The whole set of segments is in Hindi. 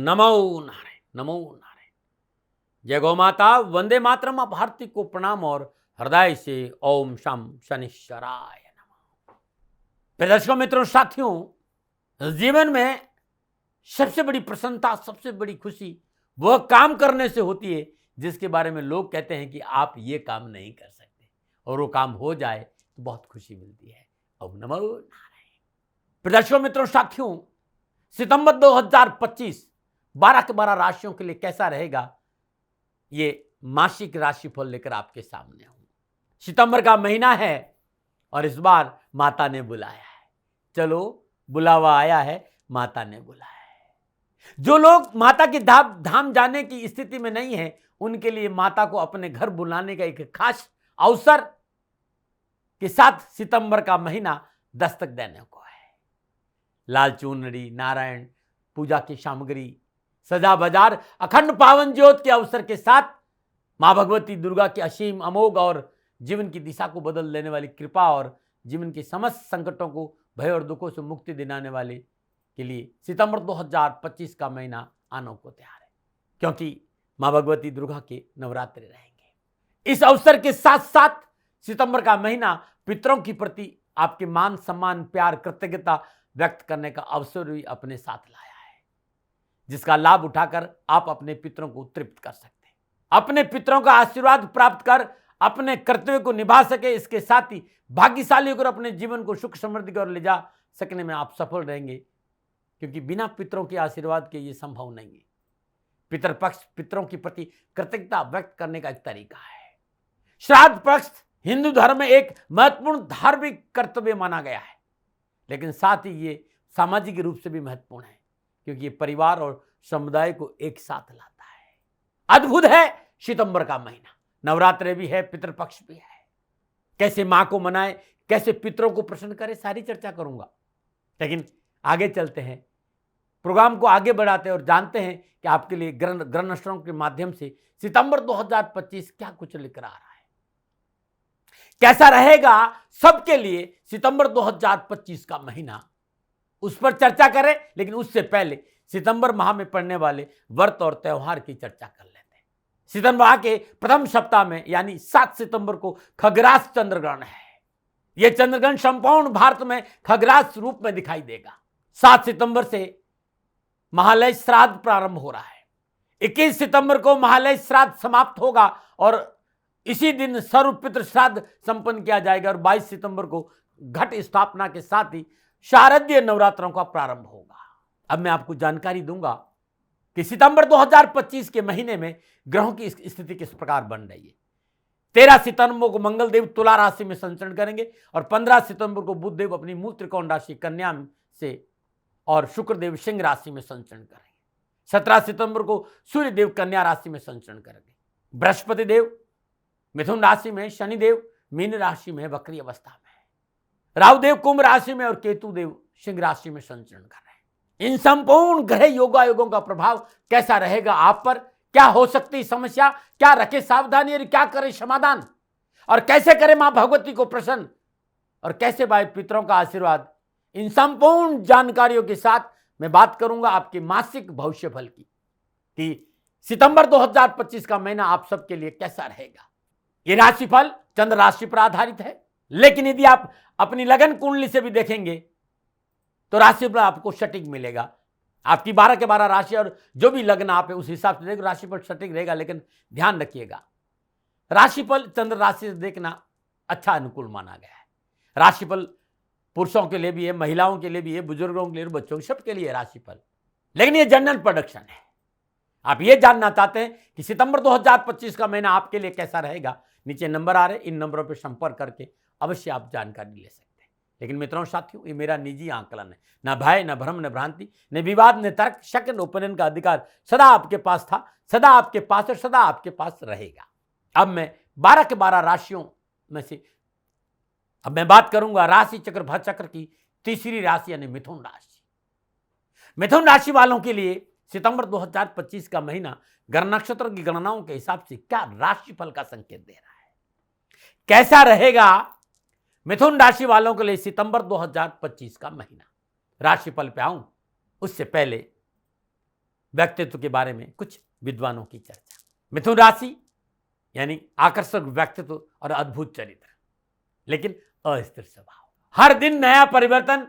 नमो नारायण, नमो नारायण। जय गौ माता, वंदे मातरम। आप भारती को प्रणाम और हृदय से ओम शम शनिश्चराय नमः। प्रिय दर्शकों, मित्रों, साथियों, जीवन में सबसे बड़ी प्रसन्नता, सबसे बड़ी खुशी वह काम करने से होती है जिसके बारे में लोग कहते हैं कि आप ये काम नहीं कर सकते, और वो काम हो जाए तो बहुत खुशी मिलती है। ओम नमो नारायण। प्रिय दर्शकों, मित्रों, साथियों, सितंबर 2025 12 के 12 राशियों के लिए कैसा रहेगा, ये मासिक राशिफल लेकर आपके सामने हूं। सितंबर का महीना है और इस बार माता ने बुलाया है। चलो, बुलावा आया है, माता ने बुलाया है। जो लोग माता की धाम जाने की स्थिति में नहीं है, उनके लिए माता को अपने घर बुलाने का एक खास अवसर के साथ सितंबर का महीना दस्तक देने को है। लाल चुनरी, नारायण पूजा की सामग्री, सजा बाजार, अखंड पावन ज्योत के अवसर के साथ मां भगवती दुर्गा की असीम अमोघ और जीवन की दिशा को बदल देने वाली कृपा और जीवन के समस्त संकटों को, भय और दुखों से मुक्ति दिलाने वाले के लिए सितंबर 2025 का महीना आने को तैयार है, क्योंकि मां भगवती दुर्गा के नवरात्रि रहेंगे। इस अवसर के साथ साथ सितंबर का महीना पितरों के प्रति आपके मान सम्मान, प्यार, कृतज्ञता व्यक्त करने का अवसर भी अपने साथ लाया है, जिसका लाभ उठाकर आप अपने पितरों को तृप्त कर सकते हैं, अपने पितरों का आशीर्वाद प्राप्त कर अपने कर्तव्य को निभा सके। इसके साथ ही भाग्यशाली होकर अपने जीवन को सुख समृद्धि की ओर ले जा सकने में आप सफल रहेंगे, क्योंकि बिना पितरों के आशीर्वाद के ये संभव नहीं है। पितरपक्ष पितरों के प्रति कृतज्ञता व्यक्त करने का एक तरीका है। श्राद्ध पक्ष हिंदू धर्म में एक महत्वपूर्ण धार्मिक कर्तव्य माना गया है, लेकिन साथ ही ये सामाजिक रूप से भी महत्वपूर्ण है, क्योंकि ये परिवार और समुदाय को एक साथ लाता है। अद्भुत है सितंबर का महीना। नवरात्रि भी है, पितृपक्ष भी है। कैसे मां को मनाए, कैसे पितरों को प्रसन्न करे, सारी चर्चा करूंगा। लेकिन आगे चलते हैं, प्रोग्राम को आगे बढ़ाते हैं और जानते हैं कि आपके लिए ग्रह नक्षत्रों के माध्यम से सितंबर 2025 क्या कुछ लेकर आ रहा है, कैसा रहेगा सबके लिए सितंबर 2025 का महीना, उस पर चर्चा करें। लेकिन उससे पहले सितंबर माह में पड़ने वाले व्रत और त्योहार की चर्चा कर लेते हैं। सितंबर माह के प्रथम सप्ताह में यानी 7 सितंबर को खग्रास चंद्रग्रहण है। यह चंद्रग्रहण संपूर्ण भारत में खग्रास रूप में दिखाई देगा। 7 सितंबर से महालय श्राद्ध प्रारंभ हो रहा है। 21 सितंबर को महालय श्राद्ध समाप्त होगा और इसी दिन सर्व पितृ श्राद्ध संपन्न किया जाएगा और 22 सितंबर को घट स्थापना के साथ ही शारदीय नवरात्रों का प्रारंभ होगा। अब मैं आपको जानकारी दूंगा कि सितंबर 2025 के महीने में ग्रहों की स्थिति किस प्रकार बन रही है। 13 सितंबर को मंगल देव तुला राशि में संचरण करेंगे और 15 सितंबर को बुध देव अपनी मूल त्रिकोण राशि कन्या से और शुक्र देव सिंह राशि में संचरण करेंगे। 17 सितंबर को सूर्य देव कन्या राशि में संचरण करेंगे। बृहस्पति देव मिथुन राशि में, शनि देव मीन राशि में वक्री अवस्था में है, राहु देव कुंभ राशि में और केतु देव सिंह राशि में संचरण कर रहे हैं। इन संपूर्ण ग्रह योगायोगों का प्रभाव कैसा रहेगा आप पर, क्या हो सकती समस्या, क्या रखे सावधानी और क्या करे समाधान, और कैसे करे मां भगवती को प्रसन्न और कैसे पाए पितरों का आशीर्वाद, इन संपूर्ण जानकारियों के साथ मैं बात करूंगा आपके मासिक भविष्यफल की कि सितंबर 2025 का महीना आप सबके लिए कैसा रहेगा। ये राशिफल चंद्र राशि पर आधारित है, लेकिन यदि आप अपनी लगन कुंडली से भी देखेंगे तो राशिफल आपको सटीक मिलेगा। आपकी 12 के 12 राशि और जो भी लग्न आप है उस हिसाब से राशिफल सटीक रहेगा। लेकिन ध्यान रखिएगा, राशिफल चंद्र राशि से देखना अच्छा अनुकूल माना गया है। राशिफल पुरुषों के लिए भी है, महिलाओं के लिए भी है, बुजुर्गों के लिए, बच्चों सबके लिए राशिफल, लेकिन ये जनरल प्रोडक्शन है। आप ये जानना चाहते हैं कि सितंबर 2025 का महीना आपके लिए कैसा रहेगा, नीचे नंबर आ रहे, इन नंबरों पर संपर्क करके अवश्य आप जानकारी ले सकते हैं। लेकिन मित्रों, साथियों, ये मेरा निजी आकलन है, न भय, न भ्रम, न भ्रांति, न विवाद, न तर्क, शक, न ओपिनियन का अधिकार सदा आपके पास था, सदा आपके पास और सदा आपके पास रहेगा। अब मैं 12 के 12 राशियों में से अब मैं बात करूंगा राशि चक्र भर चक्र की तीसरी राशि यानी मिथुन राशि। मिथुन राशि वालों के लिए सितंबर 2025 का महीना ग्रह नक्षत्र की गणनाओं के हिसाब से क्या राशिफल का संकेत दे रहा है, कैसा रहेगा मिथुन राशि वालों के लिए सितंबर 2025 का महीना। राशिफल पे आऊं उससे पहले व्यक्तित्व के बारे में कुछ विद्वानों की चर्चा। मिथुन राशि यानी आकर्षक व्यक्तित्व और अद्भुत चरित्र, लेकिन अस्थिर स्वभाव। हर दिन नया परिवर्तन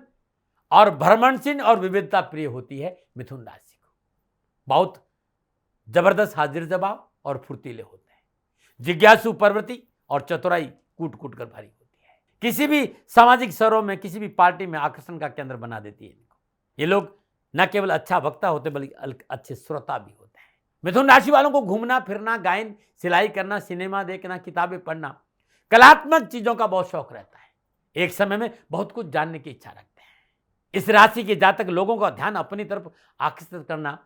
और भ्रमणशील और विविधता प्रिय होती है मिथुन राशि को। बहुत जबरदस्त हाजिर जवाब और फुर्तीले होते हैं। जिज्ञासु प्रवृत्ति और चतुराई कूट कूट कर भरी होती है। किसी भी सामाजिक स्तरों में, किसी भी पार्टी में आकर्षण का केंद्र बना देती है इनको। ये लोग न केवल अच्छा वक्ता होते बल्कि अच्छे श्रोता भी होते हैं। मिथुन राशि वालों को घूमना फिरना, गायन, सिलाई करना, सिनेमा देखना, किताबें पढ़ना, कलात्मक चीजों का बहुत शौक रहता है। एक समय में बहुत कुछ जानने की इच्छा रखते हैं। इस राशि के जातक लोगों का ध्यान अपनी तरफ आकर्षित करना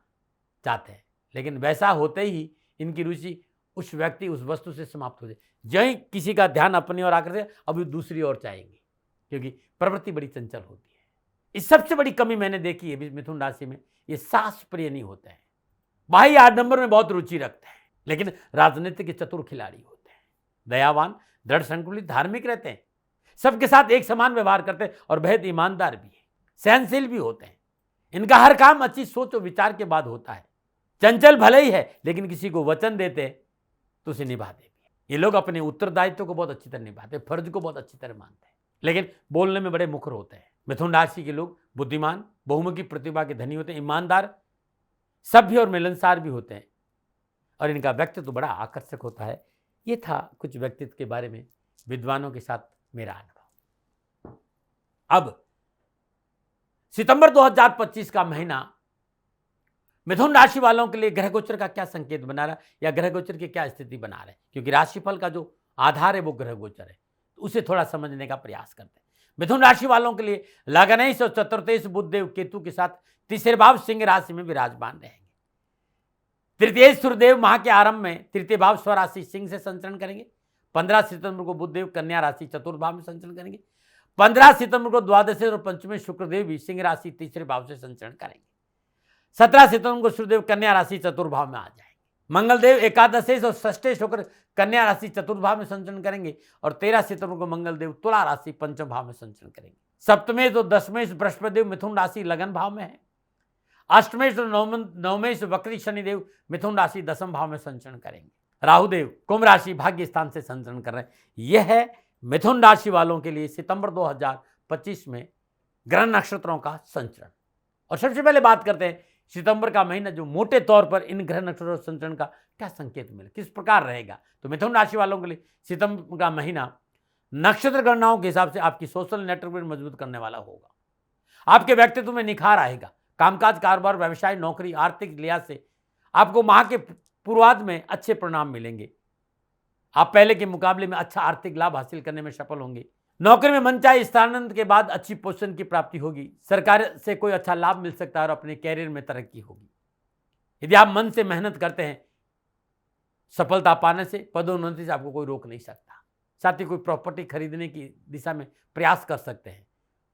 चाहते हैं, लेकिन वैसा होते ही इनकी रुचि उस व्यक्ति, उस वस्तु से समाप्त हो जाए। जहीं किसी का ध्यान अपनी ओर आकर्षित, अभी दूसरी ओर चाहेंगे, क्योंकि प्रवृत्ति बड़ी चंचल होती है। इस सबसे बड़ी कमी मैंने देखी है मिथुन राशि में, ये साहस प्रिय नहीं होते हैं। बाह्य आडंबर में बहुत रुचि रखते हैं, लेकिन राजनीतिक के चतुर खिलाड़ी होते हैं। दयावान, दृढ़ संकुलित, धार्मिक रहते हैं, सबके साथ एक समान व्यवहार करते हैं और बेहद ईमानदार भी है, सहनशील भी होते हैं। इनका हर काम अच्छी सोच और विचार के बाद होता है। चंचल भले ही है, लेकिन किसी को वचन देते हैं तो उसे निभाते भी। ये लोग अपने उत्तरदायित्व को बहुत अच्छी तरह निभाते हैं, फर्ज को बहुत अच्छी तरह मानते हैं, लेकिन बोलने में बड़े मुखर होते हैं। मिथुन राशि के लोग बुद्धिमान, बहुमुखी प्रतिभा के धनी होते हैं, ईमानदार, सभ्य और मिलनसार भी होते हैं, और इनका व्यक्तित्व तो बड़ा आकर्षक होता है। ये था कुछ व्यक्तित्व के बारे में विद्वानों के साथ मेरा अनुभव। अब सितंबर 2025 का महीना मिथुन राशि वालों के लिए ग्रह गोचर का क्या संकेत बना रहा है, या ग्रह गोचर की क्या स्थिति बना रहा है, क्योंकि राशिफल का जो आधार है वो ग्रह गोचर है, तो उसे थोड़ा समझने का प्रयास करते हैं। मिथुन राशि वालों के लिए लगनेश और चतुर्थेश बुधदेव केतु के साथ तीसरे भाव सिंह राशि में विराजमान रहेंगे। तृतीय सूर्यदेव माह के आरंभ में तृतीय भाव स्वराशि सिंह से संचरण करेंगे। 15 सितंबर को बुधदेव कन्या राशि चतुर्थ भाव में संचरण करेंगे। 15 सितंबर को द्वादश और पंचमी शुक्रदेव भी सिंह राशि तीसरे भाव से संचरण करेंगे। 17 सितंबर को सूर्यदेव कन्या राशि चतुर्थ भाव में आ जाएंगे। मंगलदेव एकादशेश और षष्ठेश होकर कन्या राशि चतुर्थ भाव में संचरण करेंगे, और 13 सितंबर को मंगलदेव तुला राशि पंचम भाव में संचरण करेंगे। सप्तमेश और दशमेश बृहस्पतिदेव मिथुन राशि लगन भाव में है। अष्टमेश और नवमेश वक्री शनिदेव मिथुन राशि दसम भाव में संचरण करेंगे। राहुदेव कुंभ राशि भाग्य स्थान से संचरण कर रहे हैं। यह है मिथुन राशि वालों के लिए सितंबर 2025 में ग्रह नक्षत्रों का संचरण। और सबसे पहले बात करते हैं सितंबर का महीना जो मोटे तौर पर इन ग्रह नक्षत्रों संचरण का क्या संकेत मिले, किस प्रकार रहेगा। तो मिथुन राशि वालों के लिए सितंबर का महीना नक्षत्र गणनाओं के हिसाब से आपकी सोशल नेटवर्क मजबूत करने वाला होगा। आपके व्यक्तित्व में निखार आएगा। कामकाज, कारोबार, व्यवसाय, नौकरी, आर्थिक लिहाज से आपको माह के पूर्वार्ध में अच्छे परिणाम मिलेंगे। आप पहले के मुकाबले में अच्छा आर्थिक लाभ हासिल करने में सफल होंगे। नौकरी में मनचाहे स्थानांतरण के बाद अच्छी पोजीशन की प्राप्ति होगी। सरकार से कोई अच्छा लाभ मिल सकता है और अपने कैरियर में तरक्की होगी। यदि आप मन से मेहनत करते हैं, सफलता पाने से, पदोन्नति से आपको कोई रोक नहीं सकता। साथ ही कोई प्रॉपर्टी खरीदने की दिशा में प्रयास कर सकते हैं,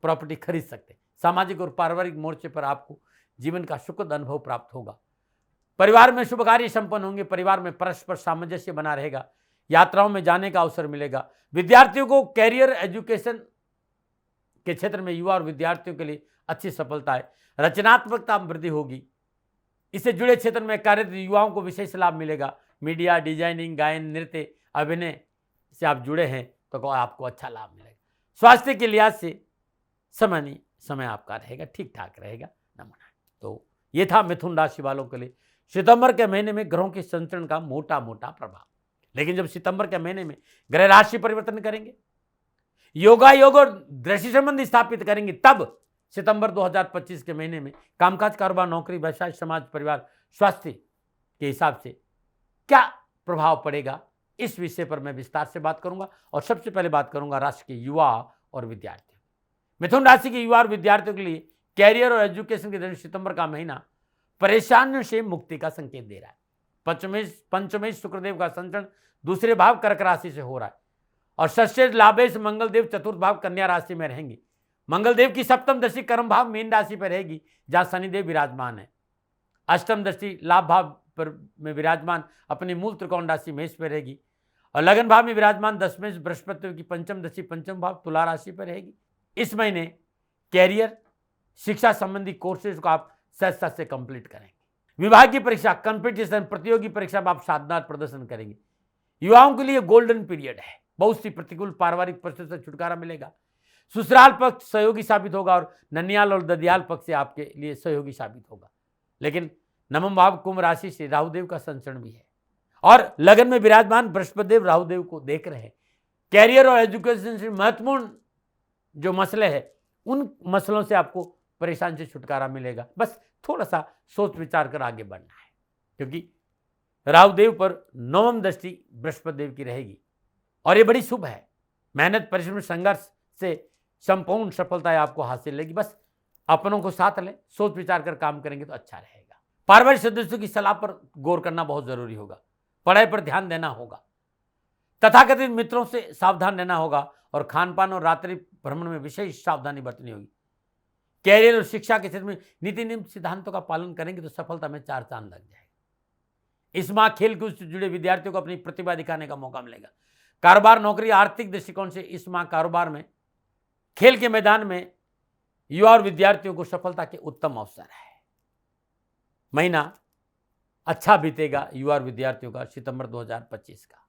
प्रॉपर्टी खरीद सकते हैं। सामाजिक और पारिवारिक मोर्चे पर आपको जीवन का सुखद अनुभव प्राप्त होगा। परिवार में शुभ कार्य संपन्न होंगे। परिवार में परस्पर सामंजस्य बना रहेगा। यात्राओं में जाने का अवसर मिलेगा। विद्यार्थियों को कैरियर एजुकेशन के क्षेत्र में युवा और विद्यार्थियों के लिए अच्छी सफलता है। रचनात्मकता में वृद्धि होगी। इससे जुड़े क्षेत्र में कार्यरत युवाओं को विशेष लाभ मिलेगा। मीडिया, डिजाइनिंग, गायन, नृत्य, अभिनय से आप जुड़े हैं तो आपको अच्छा लाभ मिलेगा। स्वास्थ्य के लिहाज से समय आपका रहेगा, ठीक ठाक रहेगा, नमूना। तो ये था मिथुन राशि वालों के लिए सितंबर के महीने में ग्रहों के संचरण का मोटा मोटा प्रभाव। लेकिन जब सितंबर के महीने में ग्रह राशि परिवर्तन करेंगे, योगायोग और दृष्टि संबंध स्थापित करेंगे, तब सितंबर 2025 के महीने में कामकाज, कारोबार, नौकरी, व्यवसाय, समाज, परिवार, स्वास्थ्य के हिसाब से क्या प्रभाव पड़ेगा, इस विषय पर मैं विस्तार से बात करूंगा। और सबसे पहले बात करूंगा राशि के युवा और विद्यार्थियों। मिथुन राशि के युवा और विद्यार्थियों के लिए कैरियर और एजुकेशन के दौरान सितंबर का महीना परेशानियों से मुक्ति का संकेत दे रहा है। पंचमेश शुक्रदेव का संचरण दूसरे भाव कर्क राशि से हो रहा है, और षष्ठेश लाभेश मंगलदेव चतुर्थ भाव कन्या राशि में रहेंगे। मंगलदेव की सप्तम दृष्टि कर्म भाव मीन राशि पर रहेगी, जहां शनिदेव विराजमान है। अष्टम दृष्टि लाभ भाव पर में विराजमान अपनी मूल त्रिकोण राशि मेष पर रहेगी, और लगन भाव में विराजमान दशमेश बृहस्पति की पंचम दृष्टि पंचम भाव तुला राशि पर रहेगी। इस महीने कैरियर, शिक्षा संबंधी कोर्सेज को आप सहजता से कंप्लीट करेंगे। विभाग की परीक्षा, कंपटीशन, प्रतियोगी परीक्षा में आप शानदार प्रदर्शन करेंगे। युवाओं के लिए गोल्डन पीरियड है। बहुत सी प्रतिकूल पारिवारिक परिस्थितियों से छुटकारा मिलेगा। ससुराल पक्ष सहयोगी साबित होगा और ननियाल और ददियाल पक्ष से आपके लिए सहयोगी साबित होगा। लेकिन नवम भाव कुंभ राशि से राहुदेव का संचरण भी है और लगन में विराजमान बृहस्पति देव राहुदेव को देख रहे हैं। कैरियर और एजुकेशन से महत्वपूर्ण जो मसले हैं उन मसलों से आपको परेशान से छुटकारा मिलेगा। बस थोड़ा सा सोच विचार कर आगे बढ़ना है, क्योंकि राहुदेव पर नवम दृष्टि बृहस्पति देव की रहेगी और ये बड़ी शुभ है। मेहनत, परिश्रम, संघर्ष से संपूर्ण सफलता आपको हासिल लेगी। बस अपनों को साथ लें, सोच विचार कर काम करेंगे तो अच्छा रहेगा। पारिवारिक सदस्यों की सलाह पर गौर करना बहुत जरूरी होगा। पढ़ाई पर ध्यान देना होगा। तथाकथित मित्रों से सावधान रहना होगा और खान पान और रात्रि भ्रमण में विशेष सावधानी बरतनी होगी। कैरियर और शिक्षा के क्षेत्र में नीति नियम सिद्धांतों का पालन करेंगे तो सफलता में 4 चांद लग जाएगा। इस माह खेल कूद से जुड़े विद्यार्थियों को अपनी प्रतिभा दिखाने का मौका मिलेगा। कारोबार, नौकरी, आर्थिक दृष्टिकोण से इस माह कारोबार में, खेल के मैदान में युवा और विद्यार्थियों को सफलता के उत्तम अवसर है। महीना अच्छा बीतेगा युवा और विद्यार्थियों का सितंबर 2025 का।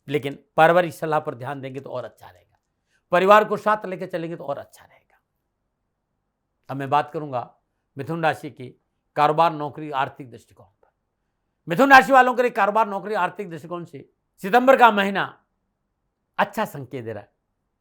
लेकिन पारिवारिक सलाह पर ध्यान देंगे तो और अच्छा रहेगा। परिवार को साथ लेकर चलेंगे तो और अच्छा रहेगा। अब मैं बात करूंगा मिथुन राशि की कारोबार, नौकरी, आर्थिक दृष्टिकोण पर। मिथुन राशि वालों के लिए कारोबार, नौकरी, आर्थिक दृष्टिकोण से सितंबर का महीना अच्छा संकेत दे रहा है।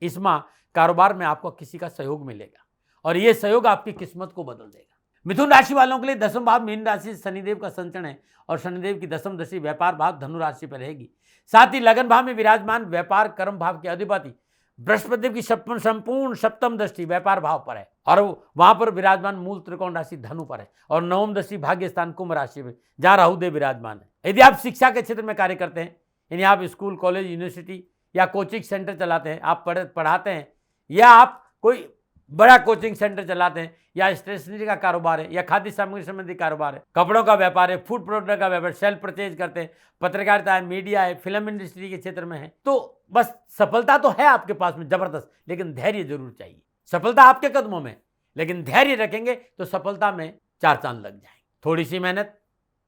इस माह कारोबार में आपको किसी का सहयोग मिलेगा और यह सहयोग आपकी किस्मत को बदल देगा। मिथुन राशि वालों के लिए दसम भाव मीन राशि से शनिदेव का संचरण है और शनिदेव की दसम दृष्टि व्यापार भाव धनु राशि पर रहेगी। साथ ही लगन भाव में विराजमान व्यापार कर्म भाव के अधिपति बृहस्पति देव की संपूर्ण सप्तम दृष्टि व्यापार भाव पर है और वहां पर विराजमान मूल त्रिकोण राशि धनु पर है और नवम दृष्टि भाग्य स्थान कुंभ राशि में जहां राहुदेव विराजमान है। यदि आप शिक्षा के क्षेत्र में कार्य करते हैं, यानी आप स्कूल, कॉलेज, यूनिवर्सिटी या कोचिंग सेंटर चलाते हैं, आप पढ़ाते हैं या आप कोई बड़ा कोचिंग सेंटर चलाते हैं या स्टेशनरी का कारोबार है या खाद्य सामग्री संबंधी कारोबार है, कपड़ों का व्यापार है, फूड प्रोडक्ट का व्यापार, सेल परचेज करते हैं, पत्रकारिता है, मीडिया है, फिल्म इंडस्ट्री के क्षेत्र में है, तो बस सफलता तो है आपके पास में जबरदस्त, लेकिन धैर्य जरूर चाहिए। सफलता आपके कदमों में, लेकिन धैर्य रखेंगे तो सफलता में 4 चांद लग जाएंगे। थोड़ी सी मेहनत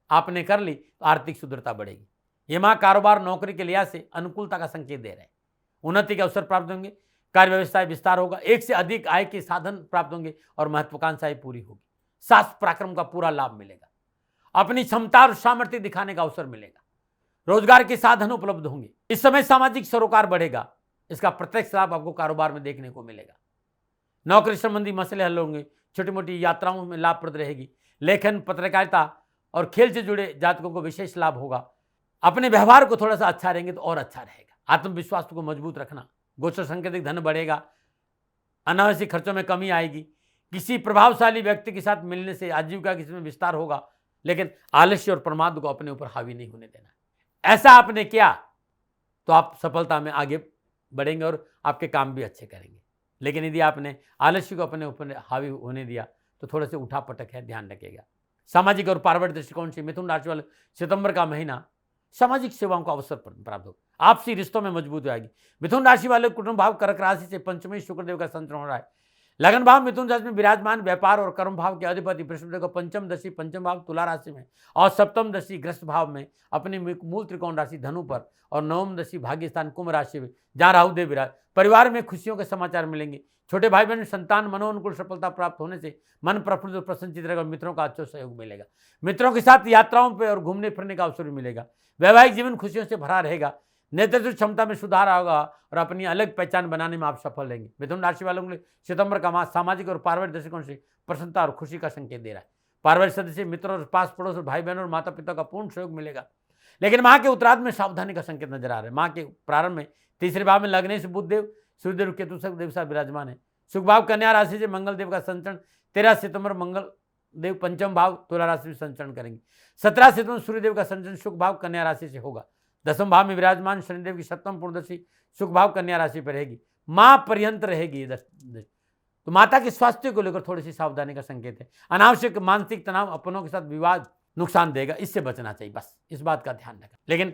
आपने कर ली तो आर्थिक सुदृढ़ता बढ़ेगी। ये माह कारोबार, नौकरी के लिहाज से अनुकूलता का संकेत दे रहे हैं। उन्नति के अवसर प्राप्त होंगे, कार्य व्यवस्थाएं विस्तार होगा, एक से अधिक आय के साधन प्राप्त होंगे और महत्वाकांक्षाएं पूरी होगी। साहस पराक्रम का पूरा लाभ मिलेगा। अपनी क्षमता और सामर्थ्य दिखाने का अवसर मिलेगा। रोजगार के साधन उपलब्ध होंगे। इस समय सामाजिक सरोकार बढ़ेगा, इसका प्रत्यक्ष लाभ आपको कारोबार में देखने को मिलेगा। नौकरी संबंधी मसले हल होंगे, छोटी मोटी यात्राओं में लाभप्रद रहेगी। लेखन, पत्रकारिता और खेल से जुड़े जातकों को विशेष लाभ होगा। अपने व्यवहार को थोड़ा सा अच्छा रहेंगे तो और अच्छा रहेगा। आत्मविश्वास को मजबूत रखना, गोचर संकेतिक धन बढ़ेगा, अनावश्यक खर्चों में कमी आएगी। किसी प्रभावशाली व्यक्ति के साथ मिलने से आजीविका के में विस्तार होगा, लेकिन आलस्य और प्रमाद को अपने ऊपर हावी नहीं होने देना। ऐसा आपने किया तो आप सफलता में आगे बढ़ेंगे और आपके काम भी अच्छे करेंगे। लेकिन यदि आपने आलस्य को अपने ऊपर हावी होने दिया तो थोड़े से उठा पटक है, ध्यान रखिएगा। सामाजिक और पारिवारिक दृष्टिकोण से मिथुन राशि वाले सितंबर का महीना सामाजिक सेवाओं का अवसर प्राप्त हो, आपसी रिश्तों में मजबूत आएगी। मिथुन राशि वाले कुटुंब भाव कर्क राशि से पंचमी शुक्रदेव का संचरण हो रहा है। लगन भाव मिथुन राशि में विराजमान व्यापार और कर्म भाव के अधिपति बृहस्पति को पंचम दशा पंचम भाव तुला राशि में और सप्तम दशा ग्रस्त भाव में अपनी मूल त्रिकोण राशि धनु पर और नवम दशा भाग्य स्थान कुंभ राशि में जहां राहुदेव विराज। परिवार में खुशियों के समाचार मिलेंगे। छोटे भाई बहन संतान मनोनुकूल सफलता प्राप्त होने से मन प्रफुल्लित और प्रसन्नचित रहेगा। मित्रों का अच्छा सहयोग मिलेगा। मित्रों के साथ यात्राओं पर और घूमने फिरने का अवसर भी मिलेगा। वैवाहिक जीवन खुशियों से भरा रहेगा। नेतृत्व क्षमता में सुधार होगा और अपनी अलग पहचान बनाने में आप सफल रहेंगे। मिथुन राशि वालों के लिए सितंबर का मास सामाजिक और पारिवारिक दृष्टिकोण से प्रसन्नता और खुशी का संकेत दे रहा है। पारिवारिक सदस्य, मित्रों और पास पड़ोस और भाई बहनों और माता पिता का पूर्ण सहयोग मिलेगा। लेकिन माह के उत्तरार्ध में सावधानी का संकेत नजर आ रहा है। माह के प्रारंभ में तीसरे भाव में लगने से बुधदेव, सूर्यदेव, केतु देव साथ विराजमान है। सुख भाव कन्या राशि से मंगल देव का संचरण 13 सितंबर मंगल देव पंचम भाव तुला राशि में संचरण करेंगे। 17 सितंबर सूर्यदेव का संचरण सुख भाव कन्या राशि से होगा। दसम भाव में विराजमान शनिदेव की सप्तम पूर्णदशी सुख भाव कन्या राशि पर रहेगी। मां पर्यंत रहेगी। तो माता के स्वास्थ्य को लेकर थोड़ी सी सावधानी का संकेत है। अनावश्यक मानसिक तनाव, अपनों के साथ विवाद नुकसान देगा, इससे बचना चाहिए। बस इस बात का ध्यान रखें। लेकिन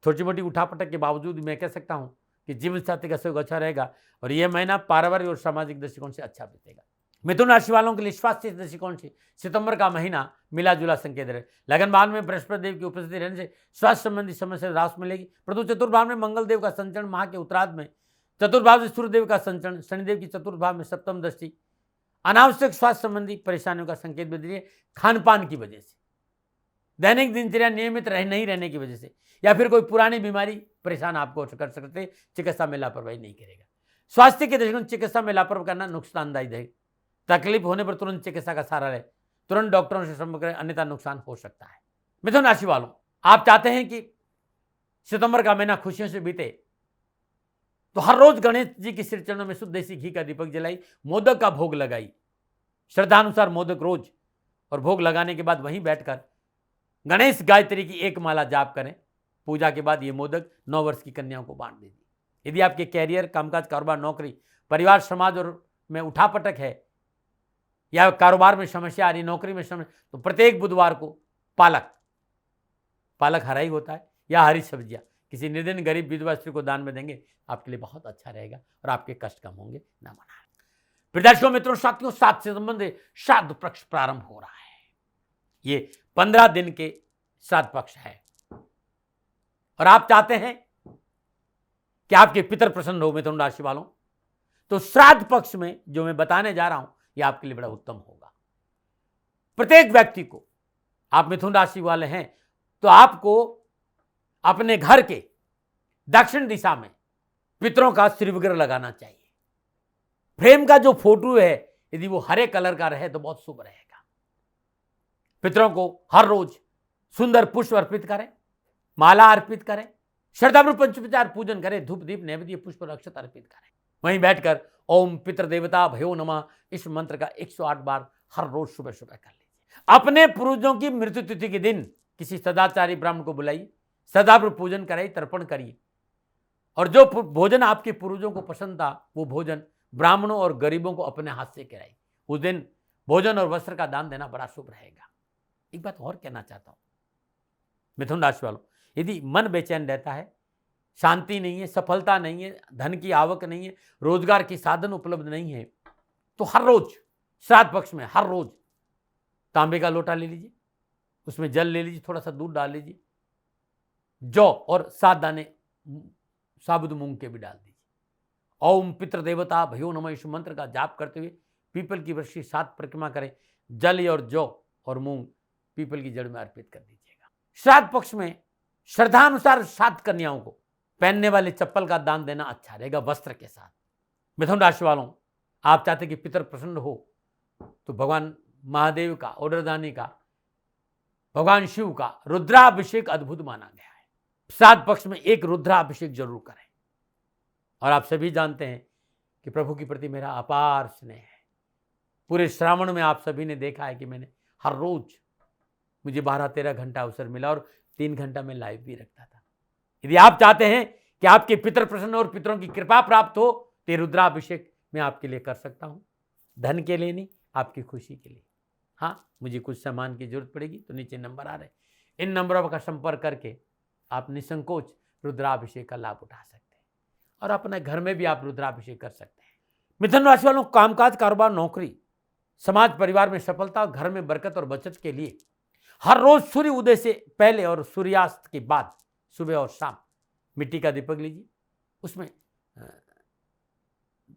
छोटी मोटी उठापटक के बावजूद मैं कह सकता हूं कि जीवन साथी का सहयोग अच्छा रहेगा और यह महीना पारिवारिक और सामाजिक दृष्टिकोण से अच्छा बीतेगा। मिथुन राशि वालों के लिए स्वास्थ्य दृष्टिकोण से सितंबर का महीना मिला जुला संकेत रहे। लगन भाव में बृहस्पति देव की उपस्थिति रहने से स्वास्थ्य संबंधी समस्या राहत मिलेगी। परंतु चतुर्थ भाव में मंगल देव का संचरण माह के उत्तरार्ध में, चतुर्थ भाव से सूर्य देव का संचरण, शनिदेव की चतुर्थ भाव में सप्तम दृष्टि अनावश्यक स्वास्थ्य संबंधी परेशानियों का संकेत भी दे। खान पान की वजह से, दैनिक दिनचर्या नियमित नहीं रहने की वजह से, या फिर कोई पुरानी बीमारी परेशान आपको कर सकते, चिकित्सा में लापरवाही नहीं करेगा। स्वास्थ्य के दृष्टिकोण चिकित्सा में लापरवाही करना नुकसानदायी है। तकलीफ होने पर तुरंत चिकित्सा का सहारा लें, तुरंत डॉक्टरों से संपर्क करें, अन्यथा नुकसान हो सकता है। मिथुन राशि वालों, आप चाहते हैं कि सितंबर का महीना खुशियों से बीते, तो हर रोज गणेश जी के श्री चरणों में शुद्ध देसी घी का दीपक जलाई, मोदक का भोग लगाई, श्रद्धानुसार मोदक रोज, और भोग लगाने के बाद वहीं बैठकर गणेश गायत्री की एक माला जाप करें। पूजा के बाद ये मोदक 9 वर्ष की कन्याओं को बांट दीजिए। यदि आपके कैरियर, कामकाज, कारोबार, नौकरी, परिवार, समाज और में उठापटक है, या कारोबार में समस्या आ रही, नौकरी में समस्या, तो प्रत्येक बुधवार को पालक हरा ही होता है, या हरी सब्जियां किसी निर्धन गरीब विधवा स्त्री को दान में देंगे, आपके लिए बहुत अच्छा रहेगा और आपके कष्ट कम होंगे। ना मना। प्रदर्शकों, मित्रों, साथियों, 7 से संबंधित श्राद्ध पक्ष प्रारंभ हो रहा है। ये 15 दिन के श्राद्ध पक्ष है, और आप चाहते हैं कि आपके पितर प्रसन्न हो मिथुन राशि वालों, तो श्राद्ध पक्ष में जो मैं बताने जा रहा हूं, यह आपके लिए बड़ा उत्तम होगा। प्रत्येक व्यक्ति को, आप मिथुन राशि वाले हैं तो आपको अपने घर के दक्षिण दिशा में पितरों का श्री विग्रह लगाना चाहिए। फ्रेम का जो फोटो है, यदि वो हरे कलर का रहे तो बहुत शुभ रहेगा। पितरों को हर रोज सुंदर पुष्प अर्पित करें, माला अर्पित करें, श्रद्धापूर्वक पंचोपचार पूजन करें, धूप दीप नैवेद्य पुष्प और अक्षत अर्पित करें। वहीं बैठकर ओम पितृदेवता भयो नमः इस मंत्र का 108 बार हर रोज सुबह सुबह कर लीजिए। अपने पूर्वजों की मृत्यु तिथि के दिन किसी सदाचारी ब्राह्मण को बुलाइए, सदापूर्वक पूजन कराइए, तर्पण करिए, और जो भोजन आपके पूर्वजों को पसंद था वो भोजन ब्राह्मणों और गरीबों को अपने हाथ से कराइए। उस दिन भोजन और वस्त्र का दान देना बड़ा शुभ रहेगा। एक बात और कहना चाहता हूं मिथुन राशि वालों, यदि मन बेचैन रहता है, शांति नहीं है, सफलता नहीं है, धन की आवक नहीं है, रोजगार की साधन उपलब्ध नहीं है, तो हर रोज श्राद्ध पक्ष में हर रोज तांबे का लोटा ले लीजिए, उसमें जल ले लीजिए, थोड़ा सा दूध डाल लीजिए, जौ और 7 दाने साबुत मूंग के भी डाल दीजिए। ओम पितृदेवता भयो नमः इस मंत्र का जाप करते हुए पीपल की वृक्ष की 7 परिक्रमा करें। जल और जौ और मूंग पीपल की जड़ में अर्पित कर दीजिएगा। श्राद्ध पक्ष में श्रद्धानुसार 7 कन्याओं को पहनने वाले चप्पल का दान देना अच्छा रहेगा, वस्त्र के साथ। मिथुन राशि वालों, आप चाहते कि पितर प्रसन्न हो, तो भगवान महादेव का, ओडरदानी का, भगवान शिव का रुद्राभिषेक अद्भुत माना गया है। श्राद्ध पक्ष में एक रुद्राभिषेक जरूर करें। और आप सभी जानते हैं कि प्रभु के प्रति मेरा अपार स्नेह है। पूरे श्रावण में आप सभी ने देखा है कि मैंने हर रोज मुझे 12-13 घंटा अवसर मिला, और 3 घंटा में लाइव भी रखता था। यदि आप चाहते हैं कि आपके पितर प्रसन्न और पितरों की कृपा प्राप्त हो, तो रुद्राभिषेक मैं आपके लिए कर सकता हूं। धन के लिए नहीं, आपकी खुशी के लिए। हाँ, मुझे कुछ सामान की जरूरत पड़ेगी तो नीचे नंबर आ रहे हैं, इन नंबरों का संपर्क करके आप निसंकोच रुद्राभिषेक का लाभ उठा सकते हैं, और अपने घर में भी आप रुद्राभिषेक कर सकते हैं। मिथुन राशि वालों, कामकाज, कारोबार, नौकरी, समाज, परिवार में सफलता, घर में बरकत और बचत के लिए हर रोज सूर्य उदय से पहले और सूर्यास्त के बाद सुबह और शाम मिट्टी का दीपक लीजिए, उसमें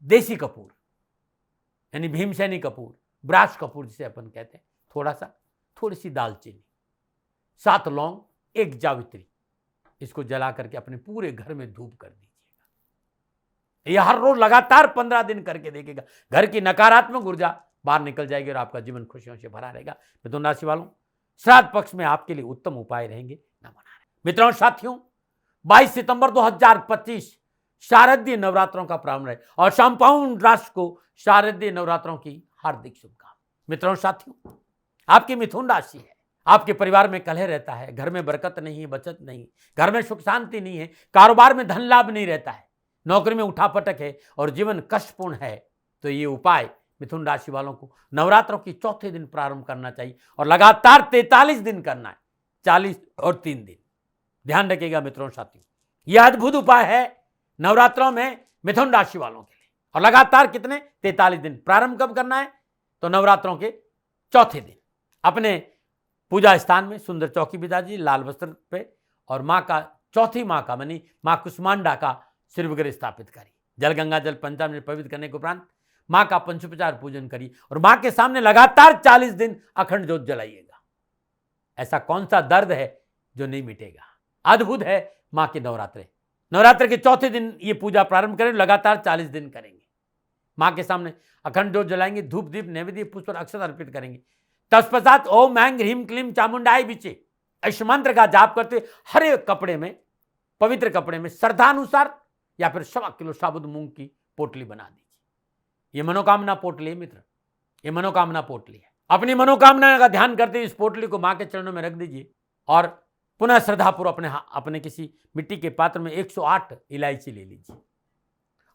देसी कपूर यानी भीमसेनी कपूर, ब्रास कपूर जिसे अपन कहते हैं, थोड़ी सी दालचीनी, 7 लौंग, 1 जावित्री, इसको जला करके अपने पूरे घर में धूप कर दीजिएगा। यह हर रोज लगातार 15 दिन करके देखिएगा, घर की नकारात्मक ऊर्जा बाहर निकल जाएगी और आपका जीवन खुशियों से भरा रहेगा। मिथुन राशि वालों, श्राद्ध पक्ष में आपके लिए उत्तम उपाय रहेंगे न मनाने। मित्रों, साथियों, 22 सितंबर 2025 शारदीय नवरात्रों का प्रारंभ है, और संपूर्ण राष्ट्र को शारदीय नवरात्रों की हार्दिक शुभकामनाएं। मित्रों, साथियों, आपकी मिथुन राशि है, आपके परिवार में कलह रहता है, घर में बरकत नहीं है, बचत नहीं, घर में सुख शांति नहीं है, कारोबार में धन लाभ नहीं रहता है, नौकरी में उठापटक है और जीवन कष्टपूर्ण है, तो ये उपाय मिथुन राशि वालों को नवरात्रों की चौथे दिन प्रारंभ करना चाहिए, और लगातार 43 दिन करना है, 40 और 3 दिन। ध्यान रखिएगा मित्रों, साथियों, यह अद्भुत उपाय है नवरात्रों में मिथुन राशि वालों के लिए। और लगातार कितने? 43 दिन। प्रारंभ कब करना है? तो नवरात्रों के चौथे दिन अपने पूजा स्थान में सुंदर चौकी बिछा दीजिए लाल वस्त्र पे, और माँ का चौथी माँ का मानी माँ कुष्मांडा का सिर वगैरह स्थापित करिए। जल गंगा जल पंचामृत पवित्र करने के उपरांत माँ का पंचोपचार पूजन करिए और माँ के सामने लगातार 40 दिन अखंड ज्योत जलाइएगा। ऐसा कौन सा दर्द है जो नहीं मिटेगा। अद्भुत है माँ के नवरात्रे। नवरात्र के चौथे दिन ये पूजा प्रारंभ करें, लगातार 40 दिन करेंगे। माँ के सामने अखंड ज्योत जलाएंगे, धूप दीप नैवेद्य पुष्प और अक्षत अर्पित करेंगे। तत्पश्चात ओम ऐं ह्रीं क्लीं चामुंडाय विचे इस मंत्र का जाप करते हुए हर एक कपड़े में, पवित्र कपड़े में श्रद्धानुसार या फिर 1.25 किलो साबुत मूंग की पोटली बना दीजिए। ये मनोकामना पोटली है मित्र, ये मनोकामना पोटली है। अपनी मनोकामना का ध्यान करते हुए इस पोटली को माँ के चरणों में रख दीजिए और पुनः श्रद्धापूर्वक अपने किसी मिट्टी के पात्र में 108 इलायची ले लीजिए।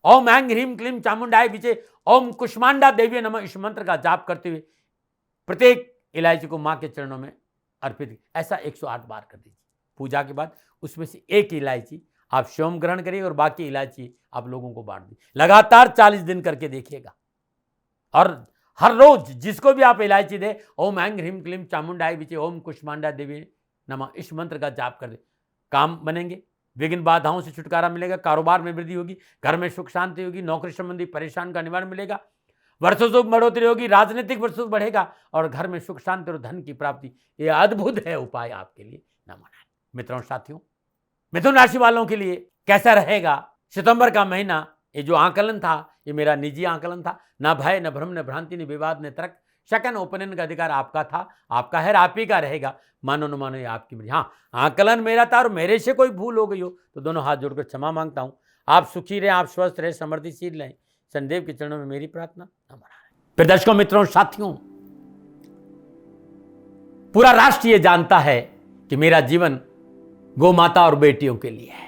ओम ऐं ह्रीं क्लीं चामुंडाय विचे ओम कुष्मांडा देवी नमः इस मंत्र का जाप करते हुए प्रत्येक इलायची को माँ के चरणों में अर्पित, ऐसा 108 बार कर दीजिए। पूजा के बाद उसमें से एक इलायची आप स्वयं ग्रहण करिए और बाकी इलायची आप लोगों को बांट दीजिए। लगातार 40 दिन करके देखिएगा और हर रोज जिसको भी आप इलायची दे ओम ऐं ह्रीं क्लीं चामुंडाय विचे ओम कुष्मांडा देवी नमः इस मंत्र का जाप कर दे। काम बनेंगे, विघ्न बाधाओं से छुटकारा मिलेगा, कारोबार में वृद्धि होगी, घर में सुख शांति होगी, नौकरी संबंधी परेशान का निवारण मिलेगा, वर्षों से बढ़ोतरी होगी, राजनीतिक वर्षों बढ़ेगा और घर में सुख शांति और धन की प्राप्ति। ये अद्भुत है उपाय आपके लिए नमन है। मित्रों साथियों, मिथुन राशि वालों के लिए कैसा रहेगा सितंबर का महीना। ये जो आकलन था ये मेरा निजी आकलन था। न भय न भ्रम न भ्रांति न विवाद न तर्क, सेकंड ओपिनियन का अधिकार आपका था, आपका है, आप ही का रहेगा। मानो न मानो ये आपकी मर्जी। हाँ, आकलन मेरा था और मेरे से कोई भूल हो गई हो तो दोनों हाथ जोड़कर क्षमा मांगता हूँ। आप सुखी रहें, आप स्वस्थ रहें, समृद्धिशील रहें, शनिदेव के चरणों में मेरी प्रार्थना नमन है। फिर दर्शकों मित्रों साथियों, पूरा राष्ट्र ये जानता है कि मेरा जीवन गौ माता और बेटियों के लिए है।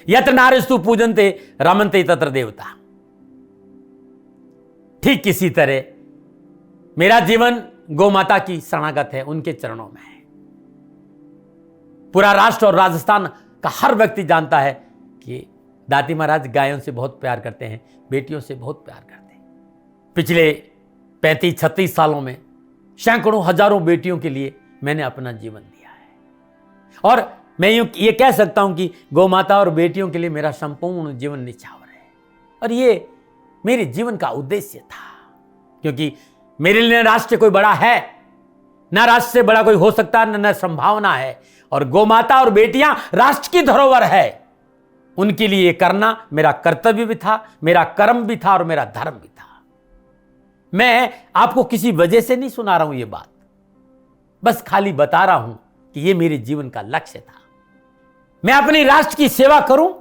यत्र नारीस्तु पूजन्ते रमन्ते तत्र देवता। ठीक किसी तरह मेरा जीवन गौ माता की शरणागत है, उनके चरणों में है। पूरा राष्ट्र और राजस्थान का हर व्यक्ति जानता है कि दादी महाराज गायों से बहुत प्यार करते हैं, बेटियों से बहुत प्यार करते हैं। पिछले 35-36 सालों में सैकड़ों हजारों बेटियों के लिए मैंने अपना जीवन दिया है और मैं ये कह सकता हूं कि गौ माता और बेटियों के लिए मेरा संपूर्ण जीवन निछावर है। और ये मेरे जीवन का उद्देश्य था, क्योंकि मेरे लिए राष्ट्र कोई बड़ा है, ना राष्ट्र से बड़ा कोई हो सकता, न संभावना है। और गौ माता और बेटियां राष्ट्र की धरोहर है, उनके लिए ये करना मेरा कर्तव्य भी था, मेरा कर्म भी था और मेरा धर्म भी था। मैं आपको किसी वजह से नहीं सुना रहा हूं ये बात, बस खाली बता रहा हूं कि ये मेरे जीवन का लक्ष्य था। मैं अपने राष्ट्र की सेवा करूं,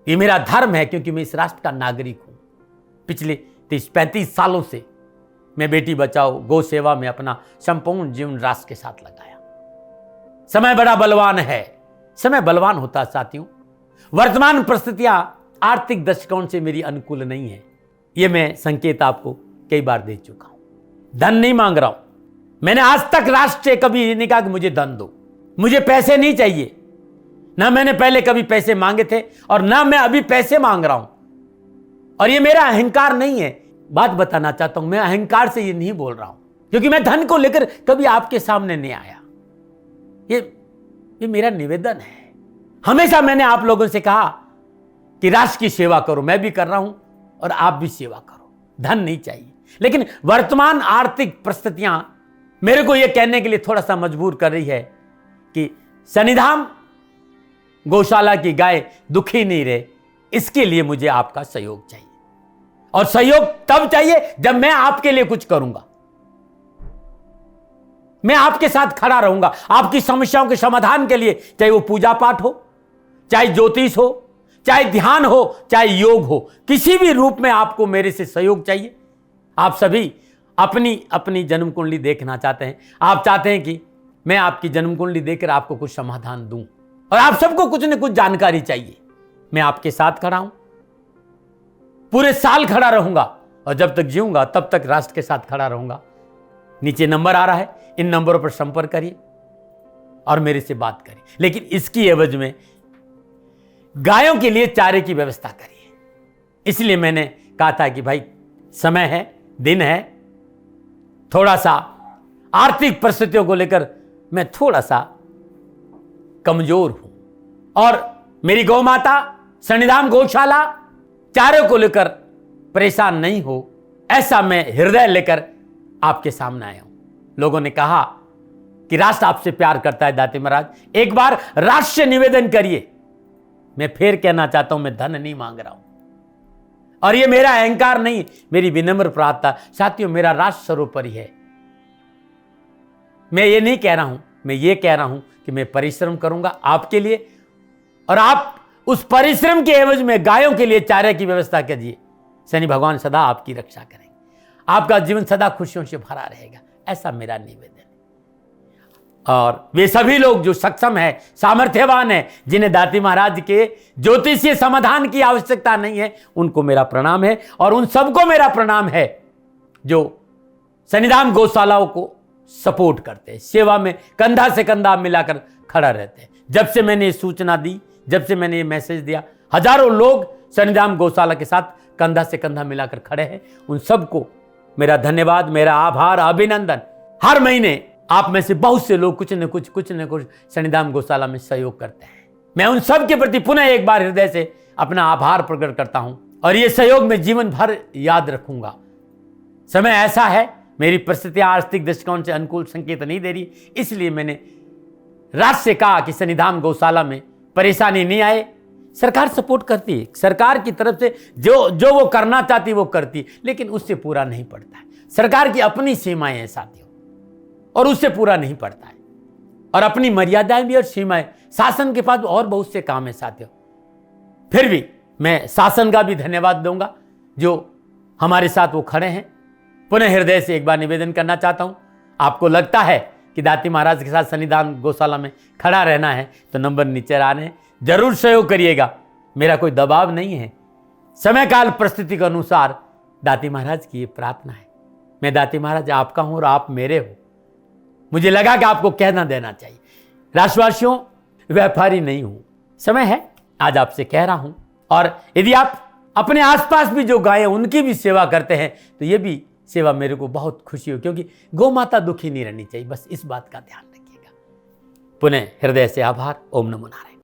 ये मेरा धर्म है, क्योंकि मैं इस राष्ट्र का नागरिक हूं। पिछले 30-35 सालों से मैं बेटी बचाओ गौ सेवा में अपना संपूर्ण जीवन राष्ट्र के साथ लगाया। समय बड़ा बलवान है, समय बलवान होता साथियों। वर्तमान परिस्थितियां आर्थिक दृष्टिकोण से मेरी अनुकूल नहीं है, यह मैं संकेत आपको कई बार दे चुका हूं। धन नहीं मांग रहा हूं, मैंने आज तक राष्ट्र से कभी नहीं कहा कि मुझे धन दो, मुझे पैसे नहीं चाहिए। ना मैंने पहले कभी पैसे मांगे थे और ना मैं अभी पैसे मांग रहा हूं। और ये मेरा अहंकार नहीं है। बात बताना चाहता हूं, मैं अहंकार से ये नहीं बोल रहा हूं, क्योंकि मैं धन को लेकर कभी आपके सामने नहीं आया। ये मेरा निवेदन है। हमेशा मैंने आप लोगों से कहा कि राष्ट्र की सेवा करो, मैं भी कर रहा हूं और आप भी सेवा करो। धन नहीं चाहिए, लेकिन वर्तमान आर्थिक परिस्थितियां मेरे को यह कहने के लिए थोड़ा सा मजबूर कर रही है कि शनिधाम गौशाला की गाय दुखी नहीं रहे, इसके लिए मुझे आपका सहयोग चाहिए। और सहयोग तब चाहिए जब मैं आपके लिए कुछ करूंगा, मैं आपके साथ खड़ा रहूंगा आपकी समस्याओं के समाधान के लिए। चाहे वो पूजा पाठ हो, चाहे ज्योतिष हो, चाहे ध्यान हो, चाहे योग हो, किसी भी रूप में आपको मेरे से सहयोग चाहिए। आप सभी अपनी अपनी जन्म कुंडली देखना चाहते हैं, आप चाहते हैं कि मैं आपकी जन्म कुंडली देखकर आपको कुछ समाधान दूं, और आप सबको कुछ न कुछ जानकारी चाहिए। मैं आपके साथ खड़ा हूं, पूरे साल खड़ा रहूंगा और जब तक जीऊंगा तब तक राष्ट्र के साथ खड़ा रहूंगा। नीचे नंबर आ रहा है, इन नंबरों पर संपर्क करिए और मेरे से बात करिए, लेकिन इसकी एवज में गायों के लिए चारे की व्यवस्था करिए। इसलिए मैंने कहा था कि भाई समय है, दिन है, थोड़ा सा आर्थिक परिस्थितियों को लेकर मैं थोड़ा सा कमजोर हूं और मेरी गौ माता सन्निधान गौशाला चारों को लेकर परेशान नहीं हो, ऐसा मैं हृदय लेकर आपके सामने आया हूं। लोगों ने कहा कि राष्ट्र आपसे प्यार करता है दाती महाराज, एक बार राष्ट्र से निवेदन करिए। मैं फिर कहना चाहता हूं, मैं धन नहीं मांग रहा हूं और ये मेरा अहंकार नहीं, मेरी विनम्र प्रार्थना। साथियों, मेरा राष्ट्र सर्वोपरि है। मैं ये नहीं कह रहा हूं, मैं ये कह रहा हूं कि मैं परिश्रम करूंगा आपके लिए और आप उस परिश्रम के एवज में गायों के लिए चारे की व्यवस्था कीजिए। शनि भगवान सदा आपकी रक्षा करेंगे, आपका जीवन सदा खुशियों से भरा रहेगा, ऐसा मेरा निवेदन है। और वे सभी लोग जो सक्षम है, सामर्थ्यवान है, जिन्हें दाती महाराज के ज्योतिषीय समाधान की आवश्यकता नहीं है, उनको मेरा प्रणाम है। और उन सबको मेरा प्रणाम है जो सन्निधान गौशालाओं को सपोर्ट करते हैं, सेवा में कंधा से कंधा मिलाकर खड़ा रहते हैं। जब से मैंने ये सूचना दी, जब से मैंने ये मैसेज दिया, हजारों लोग सन्निधान गौशाला के साथ कंधा से कंधा मिलाकर खड़े हैं। उन सबको मेरा धन्यवाद, मेरा आभार, अभिनंदन। हर महीने आप में से बहुत से लोग कुछ न कुछ सन्निधान गौशाला में सहयोग करते हैं। मैं उन सब के प्रति पुनः एक बार हृदय से अपना आभार प्रकट करता हूं और ये सहयोग मैं जीवन भर याद रखूंगा। समय ऐसा है, मेरी परिस्थितियां आर्थिक दृष्टिकोण से अनुकूल संकेत नहीं दे रही, इसलिए मैंने राष्ट्र से कहा कि सन्निधान गौशाला में परेशानी नहीं आए। सरकार सपोर्ट करती है, सरकार की तरफ से जो वो करना चाहती वो करती, लेकिन उससे पूरा नहीं पड़ता है। सरकार की अपनी सीमाएं हैं साथियों, और उससे पूरा नहीं पड़ता है, और अपनी मर्यादाएं भी और सीमाएं। शासन के पास और बहुत से काम है साथियों। फिर भी मैं शासन का भी धन्यवाद दूंगा जो हमारे साथ वो खड़े हैं। पुनः हृदय से एक बार निवेदन करना चाहता हूं, आपको लगता है कि दाती महाराज के साथ सन्निधान गौशाला में खड़ा रहना है तो नंबर नीचे आ रहे हैं, जरूर सहयोग करिएगा। मेरा कोई दबाव नहीं है, समय काल परिस्थिति के अनुसार दाती महाराज की ये प्रार्थना है। मैं दाती महाराज आपका हूं और आप मेरे हो। मुझे लगा कि आपको कहना देना चाहिए। राष्ट्रवासियों, व्यापारी नहीं हूं, समय है आज आपसे कह रहा हूं। और यदि आप अपने आसपास भी जो गायें उनकी भी सेवा करते हैं तो ये भी सेवा मेरे को बहुत खुशी हो, क्योंकि गौ माता दुखी नहीं रहनी चाहिए। बस इस बात का ध्यान रखिएगा। पुनः हृदय से आभार। ओम नमो नारायण।